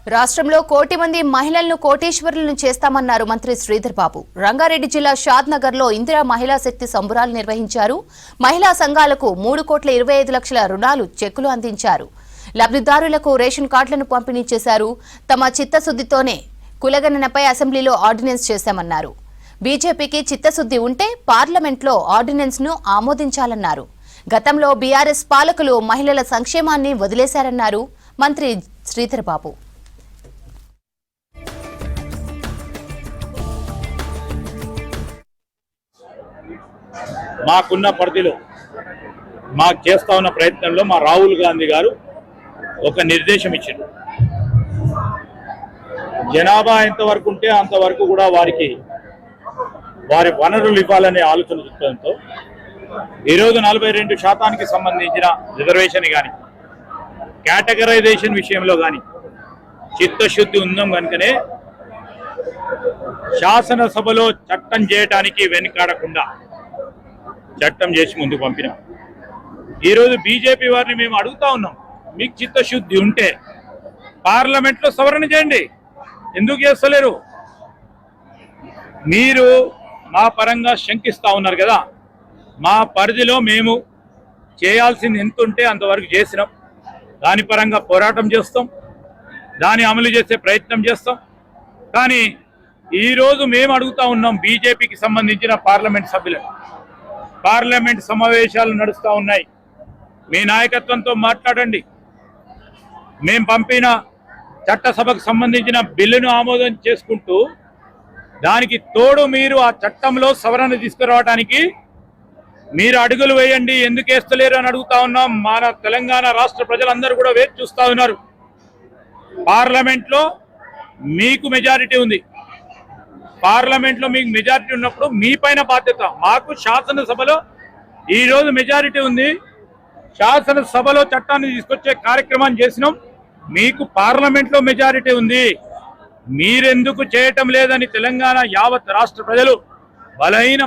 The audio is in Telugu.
రాష్ట్రంలో కోటి మంది మహిళలను కోటీశ్వరులను చేస్తామన్నారు మంత్రి శ్రీధర్ బాబు. రంగారెడ్డి జిల్లా షాద్నగర్లో ఇందిరా మహిళా శక్తి సంబురాలు నిర్వహించారు. మహిళా సంఘాలకు 3,25,00,000 రుణాలు చెక్కులు అందించారు. లబ్ధిదారులకు రేషన్ కార్డులను పంపిణీ చేశారు. తమ చిత్తశుద్ధితోనే కులగణనపై అసెంబ్లీలో ఆర్డినెన్స్ చేశామన్నారు. బీజేపీకి చిత్తశుద్ధి ఉంటే పార్లమెంట్లో ఆర్డినెన్స్ను ఆమోదించాలన్నారు. గతంలో బీఆర్ఎస్ పాలకులు మహిళల సంక్షేమాన్ని వదిలేశారన్నారు మంత్రి శ్రీధర్ బాబు. మాకున్న పరిధిలో మాకు చేస్తా ఉన్న ప్రయత్నంలో మా రాహుల్ గాంధీ గారు ఒక నిర్దేశం ఇచ్చారు. జనాభా ఎంతవరకు ఉంటే అంతవరకు కూడా వారి వనరులు ఇవ్వాలనే ఆలోచన దృక్పథంతో ఈరోజు 42% సంబంధించిన రిజర్వేషన్ కానీ కేటగరైజేషన్ విషయంలో కానీ చిత్తశుద్ధి ఉందాం కనుకనే శాసనసభలో చట్టం చేయడానికి వెనుకాడకుండా చట్టం చేసి ముందుకు పంపినాం. ఈరోజు బీజేపీ వారిని మేము అడుగుతా ఉన్నాం, మీకు చిత్తశుద్ధి ఉంటే పార్లమెంట్లో సవరణ చేయండి. ఎందుకు చేస్తలేరు? మీరు మా పరంగా శంకిస్తూ ఉన్నారు కదా, మా పరిధిలో మేము చేయాల్సింది ఎంత ఉంటే అంతవరకు చేసినాం. దాని పరంగా పోరాటం చేస్తాం, దాన్ని అమలు చేసే ప్రయత్నం చేస్తాం. కానీ ఈరోజు మేము అడుగుతా ఉన్నాం, బీజేపీకి సంబంధించిన పార్లమెంట్ సభ్యులు పార్లమెంట్ సమావేశాలు నడుస్తూ ఉన్నాయి, మీ నాయకత్వంతో మాట్లాడండి. మేము పంపిన చట్టసభకు సంబంధించిన బిల్లును ఆమోదం చేసుకుంటూ దానికి తోడు మీరు ఆ చట్టంలో సవరణ తీసుకురావడానికి మీరు అడుగులు వేయండి. ఎందుకు వేస్తలేరు అని అడుగుతా ఉన్నాం. మన తెలంగాణ రాష్ట్ర ప్రజలందరూ కూడా వేచి చూస్తూ ఉన్నారు. పార్లమెంట్లో మీకు మెజారిటీ ఉంది. పార్లమెంట్లో మీకు మెజారిటీ ఉన్నప్పుడు మీ పైన బాధ్యత. మాకు శాసనసభలో ఈరోజు మెజారిటీ ఉంది. శాసనసభలో చట్టాన్ని తీసుకొచ్చే కార్యక్రమాన్ని చేసినాం. మీకు పార్లమెంట్లో మెజారిటీ ఉంది. మీరెందుకు చేయటం లేదని తెలంగాణ యావత్ రాష్ట్ర ప్రజలు బలహీన